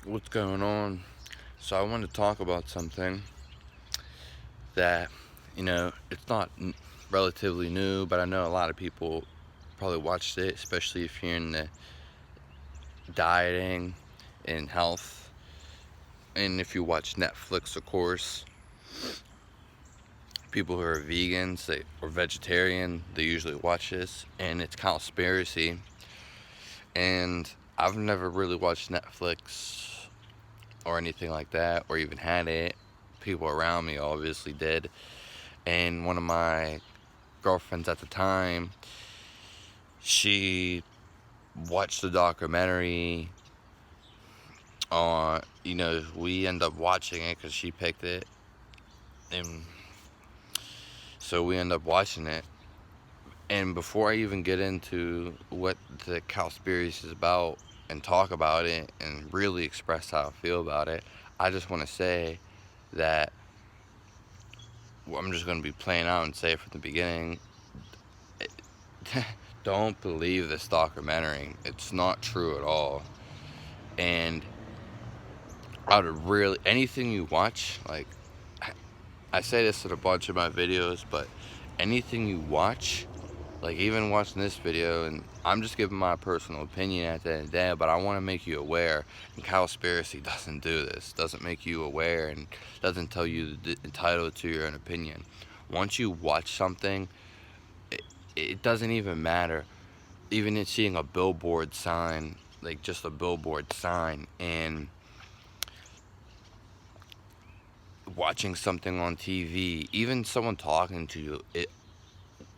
What's going on? So I want to talk about something that, it's not relatively new, but I know a lot of people probably watched it, especially if you're in the dieting and health. And if you watch Netflix, of course, people who are vegans or vegetarian, they usually watch this, and it's Cowspiracy. And I've never really watched Netflix or anything like that, or even had it. People around me obviously did. And one of my girlfriends at the time, she watched the documentary on, we end up watching it because she picked it. And so we end up watching it. And before I even get into what the Cowspiracy is about and talk about it and really express how I feel about it, I just want to say that I'm just going to be playing out and say it from the beginning. Don't believe this documentary. It's not true at all. And out of really anything you watch, like I say this in a bunch of my videos, but anything you watch, like even watching this video, and I'm just giving my personal opinion at the end of the day, but I want to make you aware. And Cowspiracy doesn't do this. Doesn't make you aware and doesn't tell you entitled to your own opinion. Once you watch something, it doesn't even matter. Even in seeing a billboard sign, like just a billboard sign, and watching something on TV, even someone talking to you, it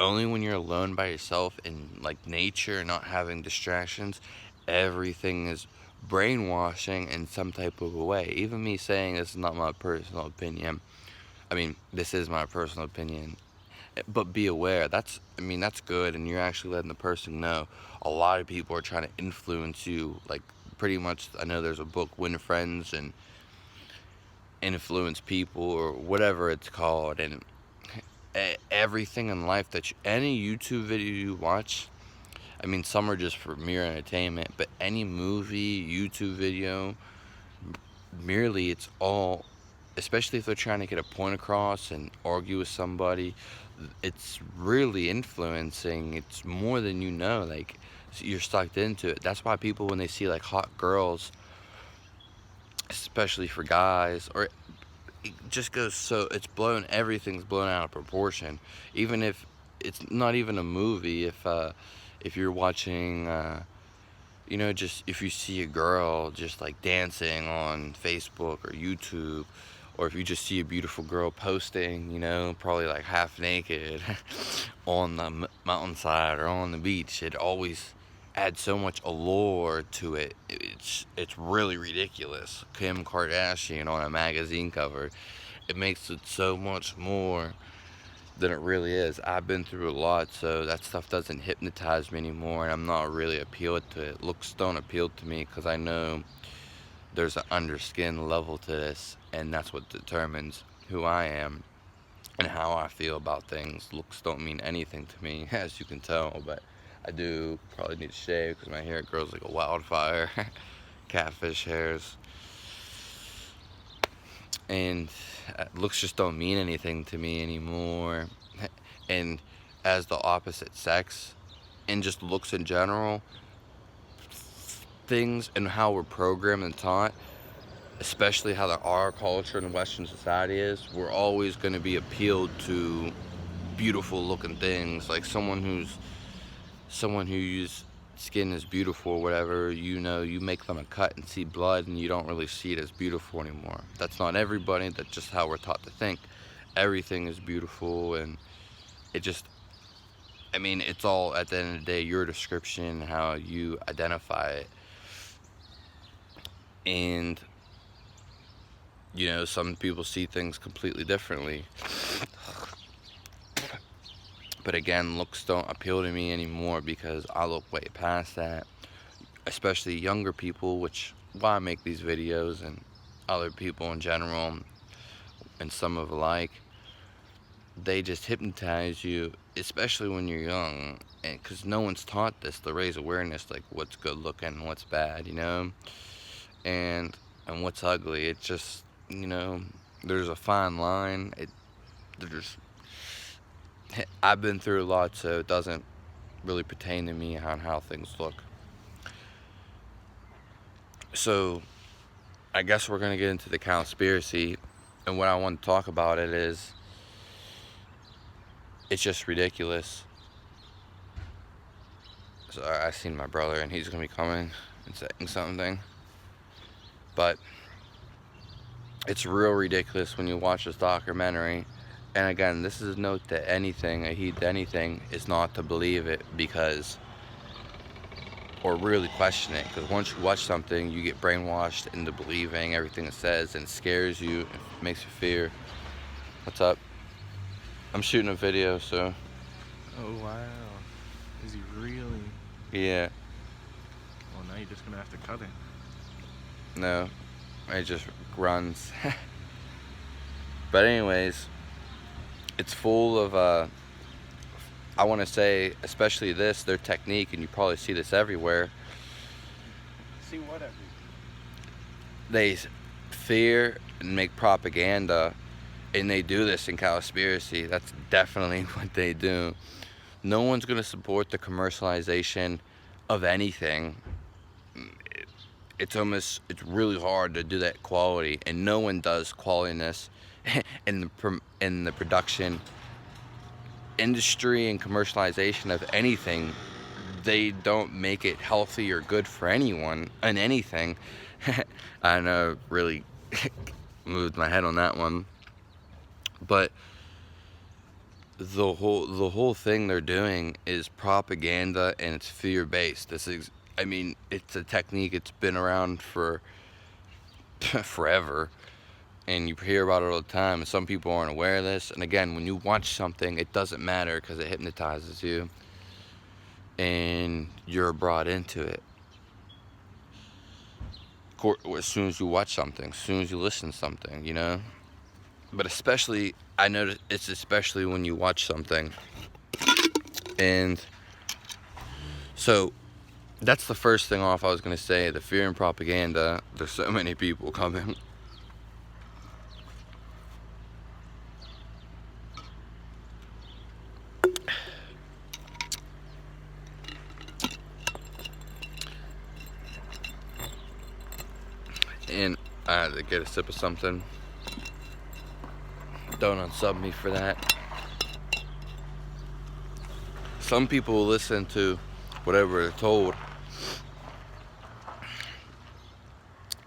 only when you're alone by yourself in like nature, not having distractions, everything is brainwashing in some type of a way. Even me saying this is not my personal opinion. I mean, this is my personal opinion. But be aware. That's good, and you're actually letting the person know. A lot of people are trying to influence you. Like, pretty much, I know there's a book, Win Friends and Influence People, or whatever it's called. And everything in life any YouTube video you watch, some are just for mere entertainment, but any movie, YouTube video, merely it's all, especially if they're trying to get a point across and argue with somebody, it's really influencing. It's more than you know. Like, you're sucked into it. That's why people, when they see like hot girls, especially for guys, or it just goes so everything's blown out of proportion. Even if it's not even a movie, if you're watching, just if you see a girl just like dancing on Facebook or YouTube, or if you just see a beautiful girl posting, probably like half naked on the mountainside or on the beach, it always adds so much allure to it. It's really ridiculous. Kim Kardashian on a magazine cover, it makes it so much more than it really is. I've been through a lot, so that stuff doesn't hypnotize me anymore, and I'm not really appealed to it. Looks don't appeal to me because I know there's an underskin level to this, and that's what determines who I am and how I feel about things. Looks don't mean anything to me, as you can tell, but I do probably need to shave because my hair grows like a wildfire. Catfish hairs. And looks just don't mean anything to me anymore. And as the opposite sex, and just looks in general, things and how we're programmed and taught, especially how our culture and Western society is, we're always going to be appealed to beautiful looking things. Like someone whose skin is beautiful or whatever, you make them a cut and see blood and you don't really see it as beautiful anymore. That's not everybody, that's just how we're taught to think. Everything is beautiful, and it just, it's all, at the end of the day, your description, how you identify it. And, some people see things completely differently. But again, looks don't appeal to me anymore because I look way past that. Especially younger people, which why I make these videos, and other people in general, and some of alike, they just hypnotize you, especially when you're young, and because no one's taught this to raise awareness, like what's good looking and what's bad, and and what's ugly. It just, there's a fine line. There's I've been through a lot, so it doesn't really pertain to me on how things look. So I guess we're gonna get into the Cowspiracy, and what I want to talk about it is, it's just ridiculous. So I seen my brother, and he's gonna be coming and saying something, but it's real ridiculous when you watch this documentary. And again, this is a note to anything, a heed to anything, is not to believe it or really question it, because once you watch something, you get brainwashed into believing everything it says, and it scares you, it makes you fear. What's up? I'm shooting a video, so. Oh wow, is he really? Yeah. Well, now you're just gonna have to cut it. No, it just runs. But anyways, it's full of I want to say, especially their technique, and you probably see this everywhere. See what everywhere? They fear and make propaganda, and they do this in Cowspiracy. That's definitely what they do. No one's going to support the commercialization of anything. It's really hard to do that quality, and no one does qualityness in the production industry and commercialization of anything. They don't make it healthy or good for anyone in anything. I know, really moved my head on that one, but the whole thing they're doing is propaganda, and it's fear-based. It's a technique. It's been around for forever, and you hear about it all the time, and some people aren't aware of this. And again, when you watch something, it doesn't matter, because it hypnotizes you, and you're brought into it. As soon as you watch something, as soon as you listen to something, But especially, I notice it's especially when you watch something. And so, that's the first thing off I was going to say, the fear and propaganda. There's so many people coming. And I had to get a sip of something. Don't unsub me for that. Some people will listen to whatever they're told.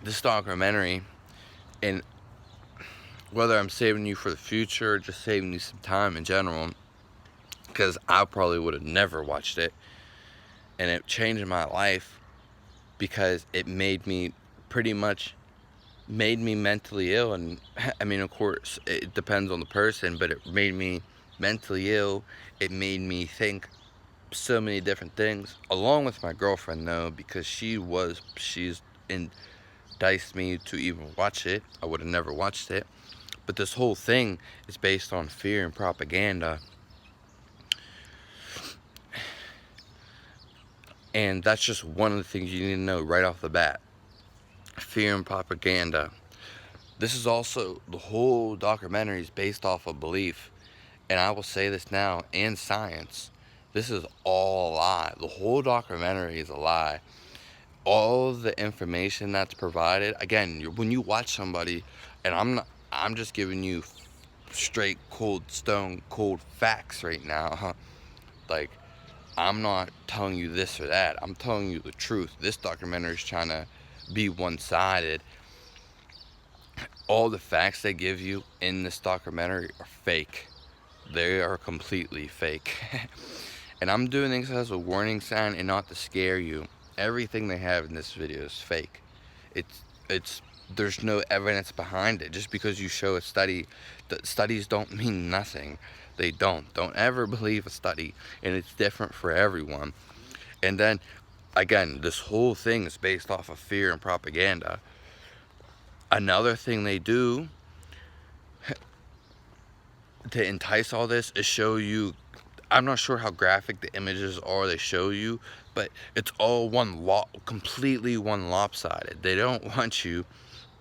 This documentary, and whether I'm saving you for the future or just saving you some time in general, because I probably would have never watched it, and it changed my life, because it made me mentally ill. And of course it depends on the person, but it made me mentally ill. It made me think so many different things, along with my girlfriend, though, because she's enticed me to even watch it. I would have never watched it. But this whole thing is based on fear and propaganda, and that's just one of the things you need to know right off the bat. Fear and propaganda. This is also, the whole documentary is based off of belief, and I will say this now, and science. This is all a lie. The whole documentary is a lie. All the information that's provided, again, when you watch somebody, and I'm just giving you straight, stone cold facts right now. Like, I'm not telling you this or that. I'm telling you the truth. This documentary is trying to be one-sided. All the facts they give you in this documentary are fake. They are completely fake. And I'm doing things as a warning sign and not to scare you. Everything they have in this video is fake. There's no evidence behind it. Just because you show a study, studies don't mean nothing. They don't. Don't ever believe a study, and it's different for everyone. And then, again, this whole thing is based off of fear and propaganda. Another thing they do to entice all this is show you, I'm not sure how graphic the images are they show you, but it's all completely one lopsided. They don't want you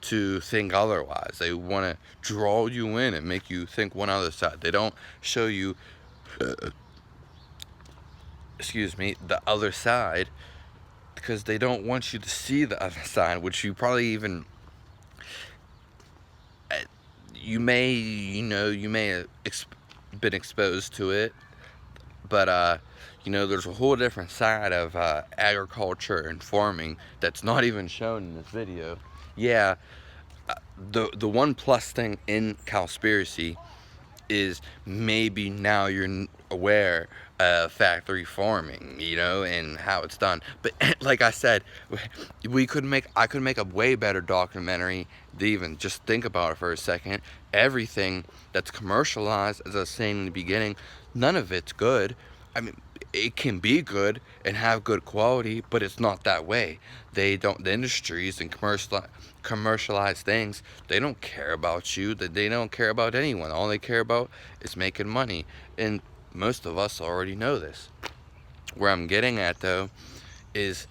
to think otherwise. They want to draw you in and make you think one other side. They don't show you, excuse me, the other side, because they don't want you to see the other side, which you probably even, you may have been exposed to it, but there's a whole different side of agriculture and farming that's not even shown in this video. Yeah, the one plus thing in Cowspiracy is maybe now you're aware of factory farming, and how it's done. But like I said, I could make a way better documentary to even just think about it for a second. Everything that's commercialized, as I was saying in the beginning, none of it's good. I mean, it can be good and have good quality, but it's not that way. The industries and commercialized things, they don't care about you, they don't care about anyone. All they care about is making money. And most of us already know this. Where I'm getting at, though, is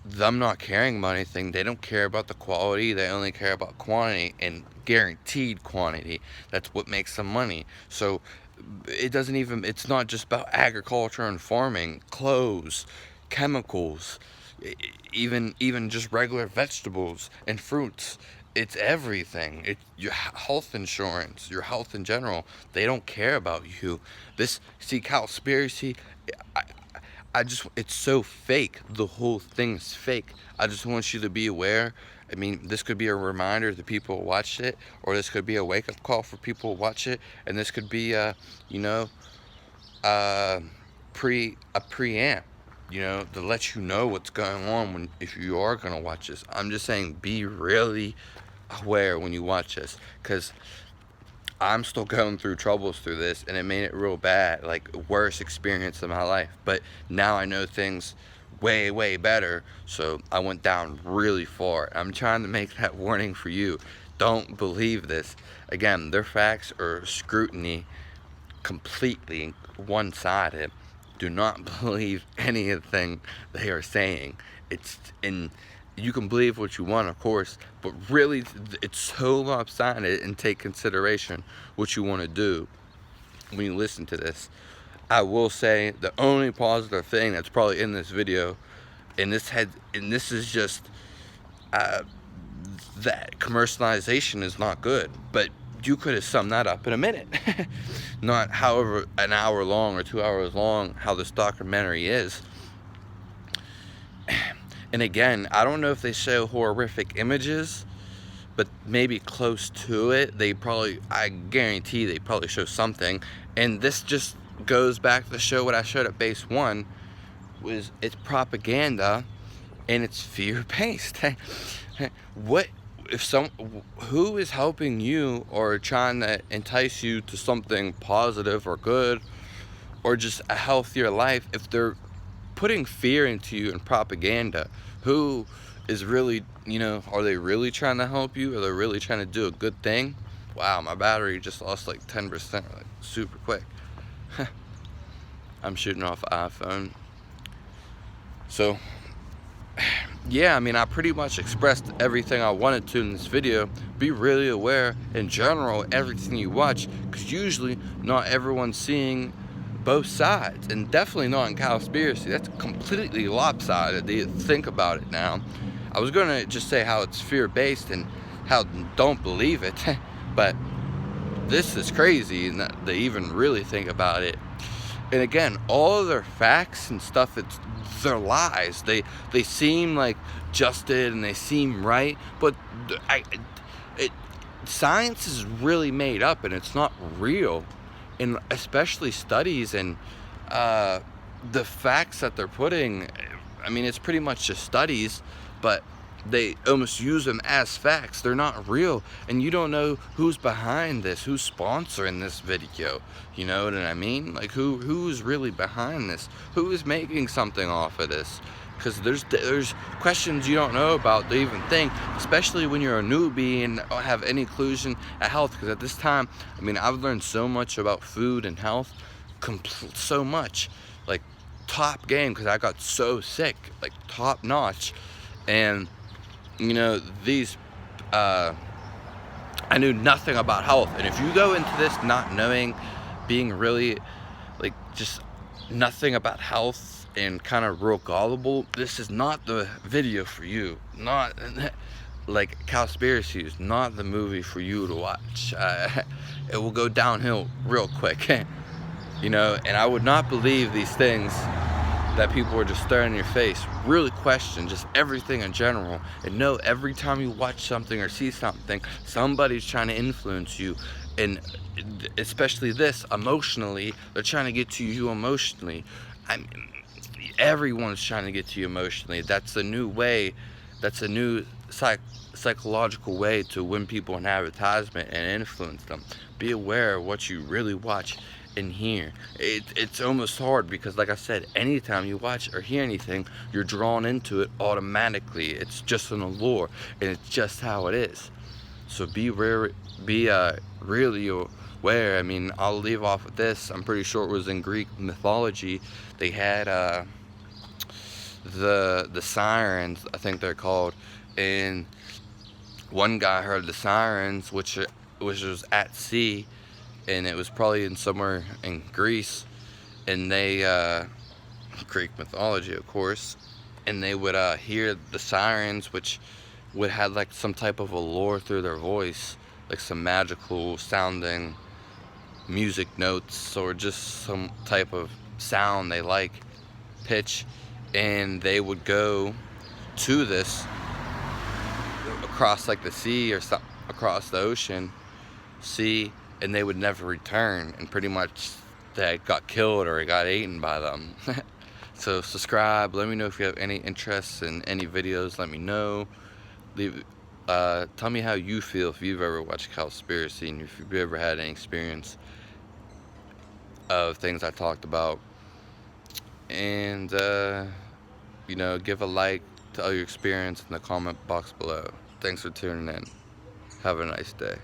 them not caring about anything. They don't care about the quality, they only care about quantity, and guaranteed quantity. That's what makes them money. So it's not just about agriculture and farming, clothes, chemicals, even just regular vegetables and fruits. It's everything. It's your health insurance, your health in general. They don't care about you. Cowspiracy, it's so fake. The whole thing's fake. I just want you to be aware. I mean, this could be a reminder to people who watch it, or this could be a wake-up call for people who watch it, and this could be a preamp, to let you know what's going on if you are gonna watch this. I'm just saying, be really aware when you watch this, because I'm still going through troubles through this, and it made it real bad, like worst experience of my life. But now I know things way better, so I went down really far. I'm trying to make that warning for you. Don't believe this. Again, their facts are scrutiny completely one-sided. Do not believe anything they are saying. You can believe what you want, of course, but really it's so lopsided, and take consideration what you want to do when you listen to this. I will say the only positive thing that's probably in this video, and this is just that commercialization is not good, but you could have summed that up in a minute. Not however an hour long or 2 hours long how this documentary is. And again, I don't know if they show horrific images, but maybe close to it. I guarantee they probably show something. And this just goes back to the show what I showed at base 1, was it's propaganda and it's fear-based. Who is helping you or trying to entice you to something positive or good, or just a healthier life, if they're putting fear into you and propaganda? Who is really, are they really trying to help you? Are they really trying to do a good thing? Wow, my battery just lost like 10%, like super quick. I'm shooting off iPhone. So, yeah, I mean, I pretty much expressed everything I wanted to in this video. Be really aware, in general, everything you watch, because usually not everyone's seeing both sides, and definitely not in Cowspiracy. That's completely lopsided. You think about it now. I was gonna just say how it's fear-based and how don't believe it, but this is crazy, and they even really think about it. And again, all of their facts and stuff, they're lies. They seem like justed and they seem right, but science is really made up and it's not real. And especially studies and the facts that they're putting, I mean, it's pretty much just studies, but they almost use them as facts. They're not real, and you don't know who's behind this, who's sponsoring this video. You know what I mean? Like, who's really behind this? Who is making something off of this? Because there's questions you don't know about to even think, especially when you're a newbie and don't have any inclusion at health. Because at this time, I mean, I've learned so much about food and health, so much, like top game, because I got so sick, like top notch. And these I knew nothing about health. And if you go into this not knowing, being really like just nothing about health and kind of real gullible, this is not the video for you. Not like Cowspiracy is not the movie for you to watch. It will go downhill real quick. You know, and I would not believe these things that people are just throwing in your face. Really question just everything in general, and know every time you watch something or see something, somebody's trying to influence you, and especially this emotionally. They're trying to get to you emotionally. I mean, everyone's trying to get to you emotionally. That's a new way. That's a new psychological way to win people an advertisement and influence them. Be aware of what you really watch and hear. It's almost hard because, like I said, anytime you watch or hear anything, you're drawn into it automatically. It's just an allure, and it's just how it is. So be really aware. I mean, I'll leave off with this. I'm pretty sure it was in Greek mythology. They had the sirens, I think they're called, and one guy heard the sirens, which was at sea, and it was probably in somewhere in Greece, and they Greek mythology, of course, and they would hear the sirens, which would have like some type of allure through their voice, like some magical sounding music notes or just some type of sound they like, pitch, and they would go to this across like the sea or across the ocean, sea, and they would never return, and pretty much they got killed or got eaten by them. So subscribe, let me know if you have any interests in any videos, let me know. Tell me how you feel if you've ever watched Cowspiracy and if you've ever had any experience of things I talked about. And you know, give a like, tell your experience in the comment box below. Thanks for tuning in. Have a nice day.